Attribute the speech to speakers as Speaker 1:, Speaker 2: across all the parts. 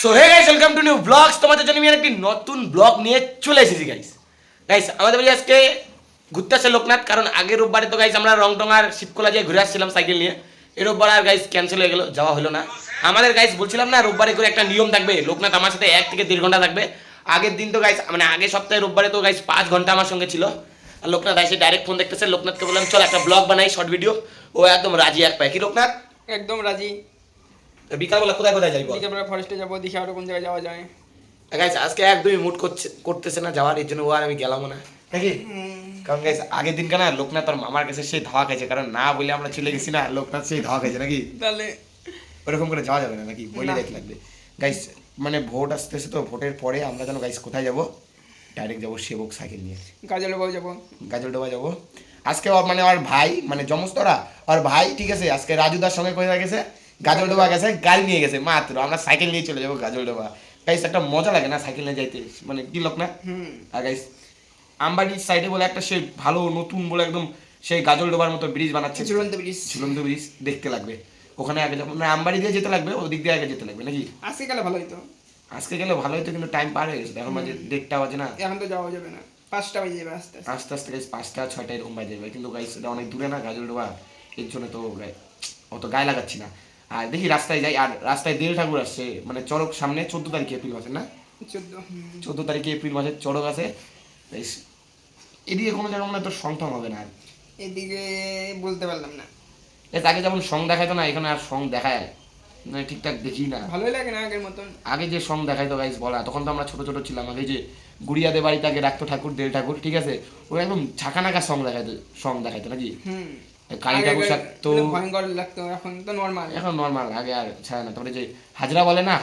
Speaker 1: So hey guys, welcome to new blogs. তোমাদের জন্য আমি একটি নতুন ব্লগ নিয়ে চলে এসেছি গাইস। আমাদের বাড়ি আজকে ঘুরতে আসছে লোকনাথ, কারণ আগের রোববারে তো গাইস আমরা রংটং আর শিবকোলা দিয়ে ঘুরে আসছিলাম সাইকেল নিয়ে। এই রোববার আর গাইস ক্যান্সেল হয়ে গেল, যাওয়া হলো না আমাদের। গাইস বলছিলাম না রোববারে করে একটা নিয়ম থাকবে, লোকনাথ আমার সাথে 1 থেকে 1.5 ঘন্টা থাকবে। আগের দিন তো গাইস মানে আগের সপ্তাহে রোববারে তো গাইস 5 ঘন্টা আমার সঙ্গে ছিল। আর লোকনাথ এসে ডাইরেক্ট ফোন দেখতেছে। লোকনাথকে বললাম চল একটা ব্লগ বানাই, শর্ট ভিডিও। ও একদম রাজি এক পায়। কি লোকনাথ?
Speaker 2: একদম রাজি।
Speaker 1: বিকালবেলা কোথায় কোথায় যাই?
Speaker 2: বিকালবেলা ফরেস্টে যাবো, দেখি আরো কোন জায়গায় যাওয়া যায়।
Speaker 1: গাইস আজকে একদমই মুড করতেছে না যাওয়ার, এর জন্য ও আর আমি গেলাম না নাকি। কারণ গাইস আগের দিন কেন লোকনাথ আর মামার কাছে সেই ধাওয়া খাইছে, কারণ না বলে আমরা চলে গেছি না, লোকনাথ সেই ধাওয়া খাইছে নাকি।
Speaker 2: তাহলে
Speaker 1: ওরকম করে যাওয়া যাবে না নাকি, বলে দেখতে লাগবে। গাইস মানে ভোট আসতেছে, তো ভোটের পরে আমরা যেন গাইস কোথায় যাবো, ডাইরেক্ট যাবো সেবক সাইকেল নিয়ে
Speaker 2: গাজলডোবা যাবো।
Speaker 1: গাজলডোবা যাবো আজকে। ওর মানে ওর ভাই মানে জমস্তরা ওর ভাই, ঠিক আছে, আজকে রাজুদার সঙ্গে কোথায় গেছে, গাজলডোবা গেছে, গাড়ি নিয়ে গেছে মাত্র। আমরা সাইকেল নিয়ে চলে যাবো গাজলডোবা। গাইস একটা মজা লাগে না সাইকেল নিয়ে যাইতে, মানে কি লোক না। আর গাইস আমবাড়ির সাইডে বলে একটা সেই ভালো নতুন বলে একদম সেই গাজলডোবার মতো ব্রিজ বানাচ্ছে, ঝুলন্ত ব্রিজ দেখতে লাগবে। ওখানে আগে যখন আমবাড়ি দিয়ে যেতে লাগবে, ওদিক দিয়ে আগে যেতে লাগবে নাকি।
Speaker 2: আজকে গেলে ভালো হতো।
Speaker 1: আজকে গেলে ভালো হতো, কিন্তু টাইম পার হয়ে গেছে এখন, মাঝে 1:30 বাজে না।
Speaker 2: এখন তো যাওয়া যাবে না, 5টা বাজে যাবে আস্তে
Speaker 1: আস্তে আস্তে গাইস 5টা 6টা এরকম বাজে যাবে। কিন্তু গাইস এটা অনেক দূরে না গাজলডোবা, এর জন্য তো অত গায়ে লাগাচ্ছি না। আর দেখি রাস্তায় যাই। আর রাস্তায় দেল ঠাকুর আসছে, মানে চড়ক সামনে 14 তারিখে এপ্রিল মাসের না, 14 তারিখে এপ্রিল মাসের চড়ক আছে। এদিকে কোনো জায়গা মনে তো সং টং হবে না। আর
Speaker 2: এদিকে বলতে পারলাম না।
Speaker 1: আগে যেমন সং দেখাইতো না, এখানে আর সং দেখায় মানে ঠিকঠাক দেখি না,
Speaker 2: ভালোই লাগে না আগের মতন।
Speaker 1: আগে যে সং দেখাইতো গাইস বলা, তখন তো আমরা ছোট ছোট ছিলাম। আগে যে গুড়িয়াদের বাড়িতে আগে রাখতো ঠাকুর, দেল ঠাকুর, ঠিক আছে, ওই একদম ঝাঁকানাকা সং দেখাইতো নাকি। কালী ঠাকুর তো
Speaker 2: ভয়ঙ্কর লাগতো, এখন তো নরমাল।
Speaker 1: এখন নরমাল, আগে আর ছাড়ে না। তারপরে যে হাজরা বলে না,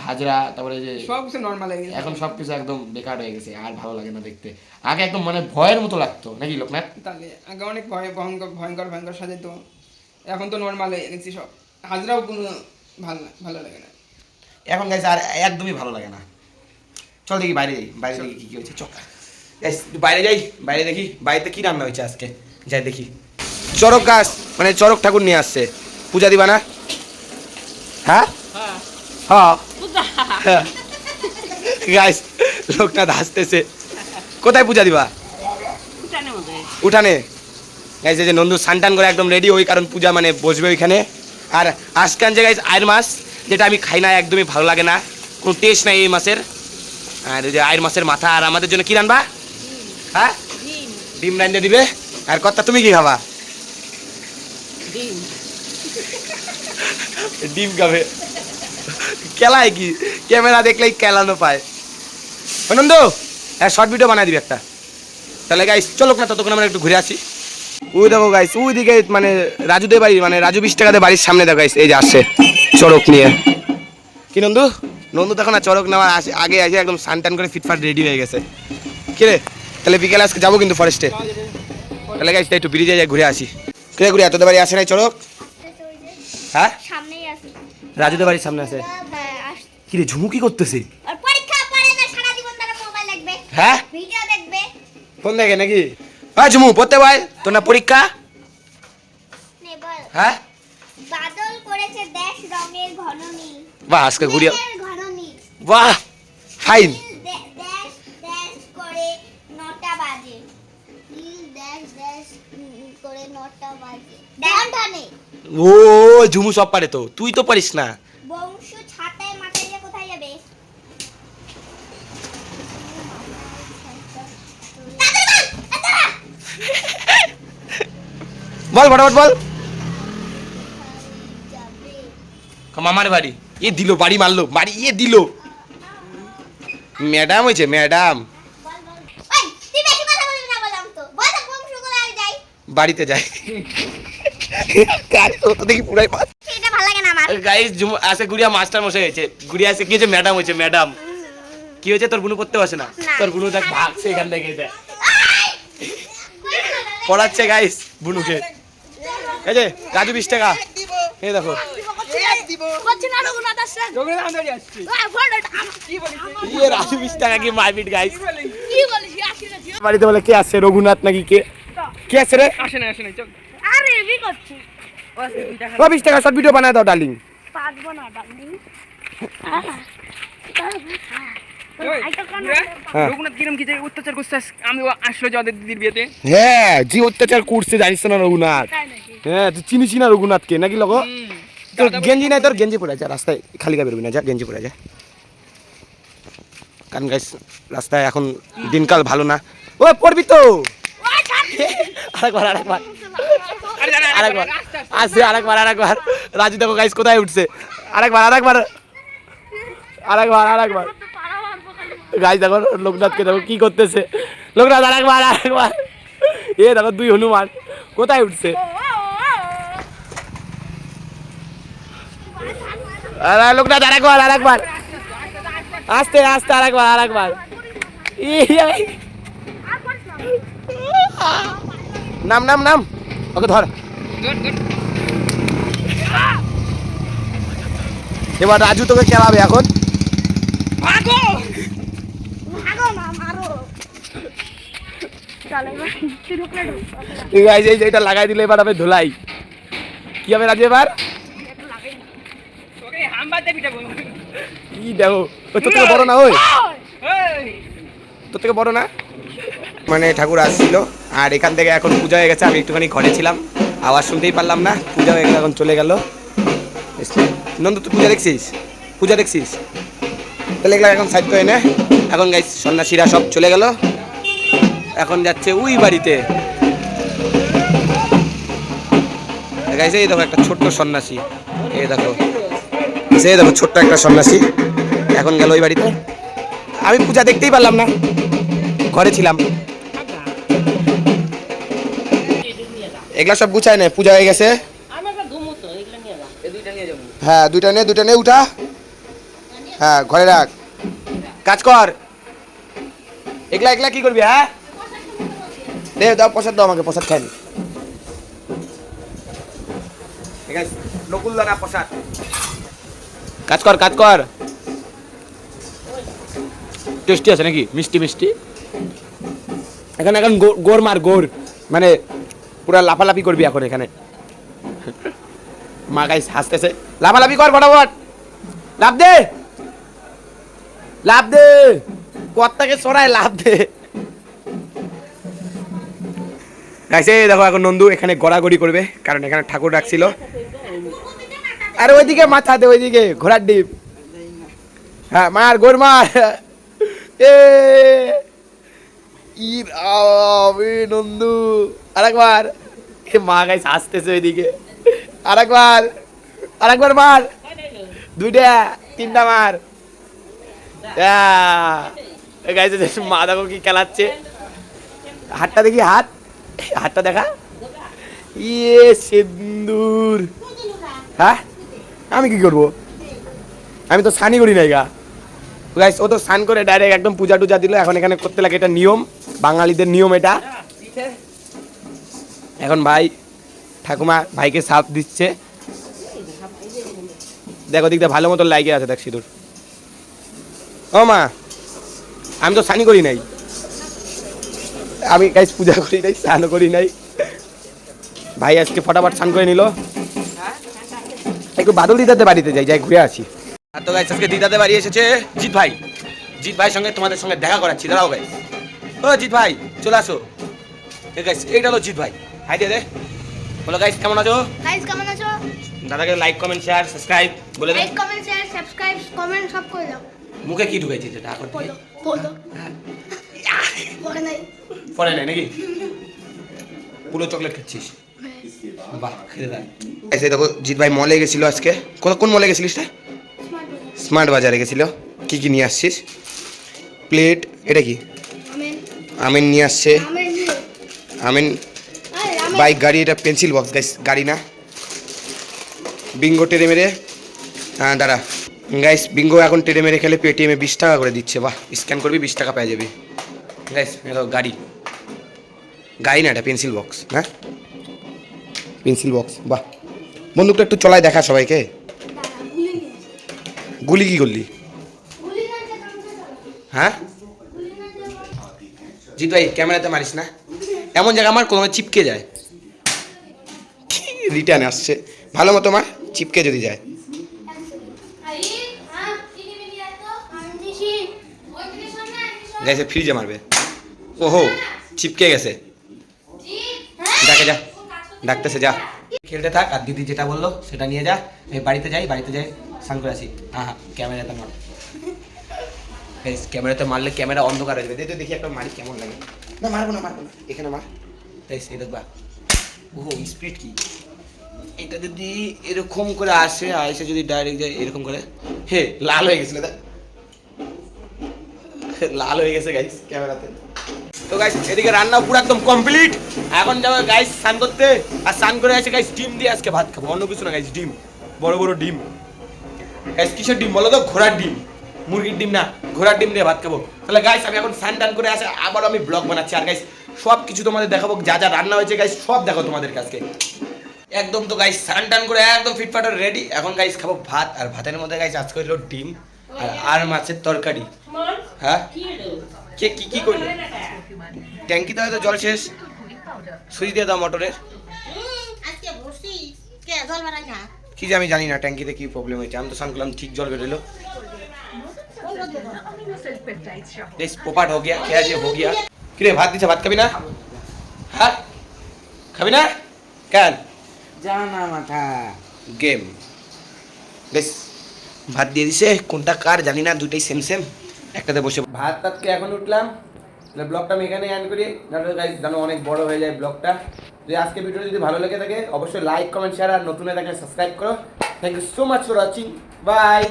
Speaker 1: হাজরা তারপরে যে
Speaker 2: সব কিছু নরমাল হয়ে গেছে।
Speaker 1: এখন সবকিছু একদম বেকার হয়ে গেছে, আর ভালো লাগে না দেখতে। আগে একদম মানে ভয়ের মতো লাগতো নাকি লোকনাথ।
Speaker 2: তাহলে আগে অনেক ভয়ঙ্কর সাজাইতো, এখন তো নরমাল হয়ে গেছে সব। হাজরাও কোনো ভালো লাগে না
Speaker 1: এখন গাইছে, আর একদমই ভালো লাগে না। চল দেখি বাইরে যাই, বাইরে দেখি কি কি হয়েছে। চল বাইরে যাই, বাইরে দেখি বাড়িতে কি রান্না হয়েছে আজকে, যাই দেখি। চড়ক গাছ মানে চড়ক ঠাকুর নিয়ে আসছে, পূজা দিবা না? হ্যাঁ হ্যাঁ গাইস লোকটা হাসতেছে। কোথায় পূজা দিবা? উঠানে। গাইস এই যে নন্দু সানটান করে একদম রেডি, ওই কারণ পূজা মানে বসবে ওইখানে। আর আজকে আনছে গাইস আয়ের মাছ, যেটা আমি খাই না, একদমই ভালো লাগে না, কোনো টেস্ট নাই এই মাছের। আর এই যে আয়ের মাছের মাথা। আর আমাদের জন্য কি রান্না? হ্যাঁ ডিম রান্না দিবে। আর কথা তুমি কি খাবা? ডিম খাবে। কেলায় কি, ক্যামেরা দেখলেই কেলানো পায়। নন্দু হ্যাঁ শর্ট ভিডিও বানাই দিবি একটা। তাহলে গাইস চলো না, ততক্ষণ আমরা একটু ঘুরে আসি। ওই দেখো গাইস ওই দিকে মানে রাজুদের বাড়ি, মানে রাজু 20 টাকাদের বাড়ির সামনে দেখো গাইস, এই যে আসছে চড়ক নিয়ে। কি নন্দু? নন্দু দেখো না চড়ক নেওয়ার আগে আগে একদম সানটান করে ফিটফাট রেডি হয়ে গেছে। কি রে তাহলে বিকেলে আজকে যাবো কিন্তু ফরেস্টে। তাহলে গাইস একটু ব্রিজে যাই ঘুরে আসি। কে ঘুরে এতদের বাড়ি আসে নাই চড়ক? হ্যাঁ
Speaker 3: সামনেই আছে,
Speaker 1: রাজুদের বাড়ির সামনে আছে। কি রে ঝুমু কি করতেছে?
Speaker 3: আর পরীক্ষা পড়ে না, সারা জীবন তারা মোবাইল দেখবে,
Speaker 1: হ্যাঁ
Speaker 3: ভিডিও দেখবে।
Speaker 1: ফোন দেখে নাকি? হ্যাঁ ঝুমু পড়তে ভাই তোর না পরীক্ষা?
Speaker 3: নে বল।
Speaker 1: হ্যাঁ
Speaker 3: বাদল করেছে দেশ রঙের ঘন নীল,
Speaker 1: বাহ আজকে ঘুরিয়া,
Speaker 3: ঘন নীল।
Speaker 1: বাহ ফাইন।
Speaker 3: দেশ দেশ করে 9টা বাজে, নীল দেশ করে 9টা বাজে। ধানে
Speaker 1: ও ঝুমু সব পারে, তো তুই তো পারিস না।
Speaker 3: বংশ ছাতায় মাথায় দিয়ে কোথায় যাবে?
Speaker 1: বল ফটাফট বল। মামার বাড়ি। এ দিল বাড়ি, মারলো বাড়ি, এ দিল। ম্যাডাম হয়েছে ম্যাডাম।
Speaker 3: ওই তুই বেশি কথা বলবি না বললাম তো, বল তো বংশ কোথায় যাই?
Speaker 1: বাড়িতে যাই। কার তো দেখি পুরাই পাস।
Speaker 3: এটা ভালো লাগে না আমার।
Speaker 1: গাইস ঝুমু আসে গুড়িয়া মাস্টার মশাই হয়েছে, গুড়িয়া আসে কি হয়েছে ম্যাডাম হয়েছে ম্যাডাম। কি হয়েছে তোর বুনু পড়তে বসে না? তোর বুনু দেখ ভাগছে এখান থেকে, পড়াচ্ছে গাইস বুনুকে। এই যে রাজু 20 টাকা, এই দেখো রাজু 20 টাকা কি মারপিট গাইস। বাড়িতে বলে কে আসছে, রঘুনাথ নাকি কে? কে আসছে রে?
Speaker 2: আসে না চল।
Speaker 3: আরে বি করছি।
Speaker 1: 20 টাকা শর্ট ভিডিও বানায় দাও ডার্লিং।
Speaker 3: পারবো না ডার্লিং।
Speaker 2: রঘুনাথ কিরম কি যে অত্যাচার করছে আমি আসলো যে ওদের দিদির বিয়েতে।
Speaker 1: হ্যাঁ যে অত্যাচার করছে জানিস না রঘুনাথ। হ্যাঁ তুই চিনিস না রঘুনাথকে নাকি লগো? তোর গেঞ্জি নাই, তোর গেঞ্জি পরে যা, রাস্তায় খালি গা বেরোবি না, যা গেঞ্জি পরে যা। কারণ গাইস রাস্তায় এখন দিনকাল ভালো না। ও পড়বি তো আরেকবার আরেকবার আরেকবার আসছে, আরেকবার আরেকবার। রাজু দেখো গাইস কোথায় উঠছে, আরেকবার আরেকবার আরেকবার আরেকবার। গাইস দেখো লোকনাথকে দেখো কি করতেছে, লোকনাথ আরেকবার আরেকবার। এ দেখো দুই হনুমান কোথায় উঠছে। লোকনাথ আরেকবার আরেকবার, আস্তে আস্তে আরেকবার আরেকবার। নাম নাম নাম, ওকে ধর। এবার রাজু তোকে খেলাবে এখন। ঠিক আছে এইটা লাগাই দিলে এবার হবে ধুলাই। কি হবে রাজু এবার? কি দেখো ওই তোর থেকে বড় না, ওই তোর থেকে বড় না। মানে ঠাকুর আসছিল আর এখান থেকে এখন পূজা হয়ে গেছে। আমি একটুখানি ঘরে ছিলাম, আওয়াজ শুনতেই পারলাম না। পূজা হয়ে গেল, এখন চলে গেল। নন্দু তুই পূজা দেখছিস? পূজা দেখছিস? তাহলে এগুলো এখন সাইড করে নে। এখন গাইস সন্ন্যাসীরা সব চলে গেল, এখন যাচ্ছে ওই বাড়িতে। গাইস এই দেখো একটা ছোট্ট সন্ন্যাসী, এই দেখো সেই দেখো ছোট্ট একটা সন্ন্যাসী এখন গেল ওই বাড়িতে। আমি পূজা দেখতেই পারলাম না, ঘরে ছিলাম। এগুলা সব গুছায় নে, পূজা হয়ে গেছে। হ্যাঁ দুইটা নে উঠা। হ্যাঁ ঘরে রাখ, কাজ কর। এগুলা এগুলা কি করবি? হ্যাঁ দে, দাও প্রসাদ দাও আমাকে, প্রসাদ খাই। ঠিক আছে নকুল্লা না প্রসাদ। কাজ কর কাজ কর। টেস্টি আছে নাকি? মিষ্টি মিষ্টি। এখানে এখন গোর মার, গোর মানে পুরা লাফালাফি করবি এখন এখানে। মা গাইস হাসতেছে, লাফালাফি কর ফটাফট, লাফ দে লাফ দে, কর্তাকে সরায় লাফ দে। গাইছে দেখো এখন নন্দু এখানে গড়াগড়ি করবে, কারণ এখানে ঠাকুর রাখছিল। আর ওইদিকে মাথা দে, ওইদিকে ঘোড়ার ডিপ। হ্যাঁ মার, গোর মার। এ নন্দু আরেকবার। মা গাইস আসতেছে ওইদিকে, আরেকবার আরেকবার মার, দুইটা তিনটা মার। গাইস মা দেখো কি খেলাচ্ছে, হাতটা দেখি, হাত হাতটা দেখা। ইয়ে সিন্দুর। হ্যাঁ আমি কি করবো, আমি তো স্নানই করি নাই গা। গাইস ও তো স্নান করে ডাইরেক্ট একদম পূজা টুজা দিল। এখন এখানে করতে লাগে, এটা নিয়ম, বাঙালিদের নিয়ম এটা। এখন ভাই ঠাকুমা ভাইকে সাপ দিচ্ছে। দেখো দিকটা ভালো মতো লাইগে আছে, দেখ সিঁদুর। ও মা আমি তো স্নানই করি নাই, আমি গাইস পূজা করি নাই, স্নানও করি নাই। ভাই আজকে ফটাফট স্নান করে নিল। একটু বাদল দিদাতে বাড়িতে যাই, যাই ঘুরে আসি। আর তো গাইস আজকে দিদাতে বাড়ি এসেছে জিৎ ভাই। জিৎ ভাইয়ের সঙ্গে তোমাদের সঙ্গে দেখা করাচ্ছি, দাঁড়াও গাইস। ও জিৎ ভাই চলে আসো। গাইস এইটা হলো জিৎ ভাই, হাই দে দে। বলো গাইস কেমন আছো?
Speaker 3: গাইস কেমন আছো?
Speaker 1: দাদাকে লাইক কমেন্ট শেয়ার সাবস্ক্রাইব বলে দে।
Speaker 3: Like comment share subscribe comment সব করে দাও।
Speaker 1: মুখে কি ঢুকাইছিস এটা এখন?
Speaker 3: বলো বলো। পড়ে নাই,
Speaker 1: পরে নাই নাকি? পুরো চকলেট খাচ্ছিস? বাহ খেতে দেয়। এসে দেখো জিৎ ভাই মলে গেছিল আজকে। কোন মলে গেছিলিস রে? স্মার্ট বাজারে গেছিল। কি কি নিয়ে আসছিস? প্লেট, এটা কি? আমিন নিয়ে আসছে। আমিন বাইক গাড়ি, এটা পেন্সিল বক্স গাইস, গাড়ি না। বিঙ্গো টেরে মেরে, হ্যাঁ দাঁড়া গাইস, বিঙ্গো এখন টেরে মেরে খেলে পেটিএমে 20 টাকা করে দিচ্ছে। বাহ স্ক্যান করবি 20 টাকা পেয়ে যাবি গাইস। এটা গাড়ি, গাড়ি না এটা পেন্সিল বক্স। হ্যাঁ পেন্সিল বক্স। বাহ বন্দুকটা একটু চলায় দেখা সবাইকে। গুলি কি করলি? হ্যাঁ জিৎ ভাই ক্যামেরাতে মারিস না, এমন জায়গা আমার কোনো চিপকে যায়। রিটার্ন আসছে, ভালো মতো মার, চিপকে যদি যায়। গেছে ফ্রিজে মারবে। ওহো চিপকে গেছে, ডাকে যা, ডাকতেছে যা। খেলতে থাক, আর দিদি যেটা বললো সেটা নিয়ে যা। এই বাড়িতে যাই স্নান করে আসি। হ্যাঁ ক্যামেরাতে মার, ক্যামেরাতে মারলে ক্যামেরা অন্ধকার হয়ে যাবে। দেখি একটা মারি কেমন লাগে। না মারবো না, এখানে মার। এই দেখবা, ওহো স্পিড কি, এটা যদি এরকম করে আসে যদি ডাইরেক্ট যায় এরকম করে, হে লাল হয়ে গেছিল, লাল হয়ে গেছে গাইস ক্যামেরাতে। তো গাইস এদিকে রান্না পুরো একদম কমপ্লিট। এখন যাবো গাইস স্নান করতে, আর স্নান করে আসে গাইস ডিম দিয়ে আজকে ভাত খাবো, অন্য কিছু না গাইস, ডিম, বড় বড় ডিম গাইস। কিসের ডিম বলো তো? ঘোড়ার ডিম, মুরগির ডিম না, ঘোড়ার ডিম দিয়ে ভাত খাবো। তাহলে গাইস আমি এখন স্নান টান করে আসে আবার আমি ব্লগ বানাচ্ছি, আর গাইস সব কিছু তোমাদের দেখাবো, যা যা রান্না হয়েছে গাইস সব দেখো তোমাদের কাছে একদম। তো গাইস স্নান টান করে একদম ফিটফাট রেডি। এখন গাইস খাবো ভাত, আর ভাতের মধ্যে গাইস আজকে হলো ডিম আর মাছের তরকারি। হ্যাঁ কে কি করলো? ট্যাঙ্কিতে হয়তো জল শেষ, সুইচ দিয়ে দাও মোটরের।
Speaker 3: আজকে বসি কে জল বাড়াই না।
Speaker 1: কি যে আমি জানি না ট্যাঙ্কিতে কি প্রবলেম হয়েছে, আমি তো স্নান করলাম ঠিক জল বেরোলো। পোপাট হো গিয়া, খেয়া যে হো গিয়া। কিরে ভাত দিছে, ভাত খাবি না? হ্যাঁ খাবি না কেন?
Speaker 2: জানা মাথা
Speaker 1: গেম বেশ ভাত দিয়ে দিছে, কোনটা কার জানি না, দুইটাই সেম সেম। একটাতে বসে ভাত টাতকে এখন উঠলাম। তাহলে ব্লগটা আমি এখানে এন্ড করি, নাহলে গাইস জানো অনেক বড় হয়ে যায় ব্লগটা। যদি আজকে ভিডিও যদি ভালো লেগে থাকে অবশ্যই লাইক কমেন্ট শেয়ার, আর নতুন হয়ে থাকলে সাবস্ক্রাইব করো। Thank you so much for watching, by.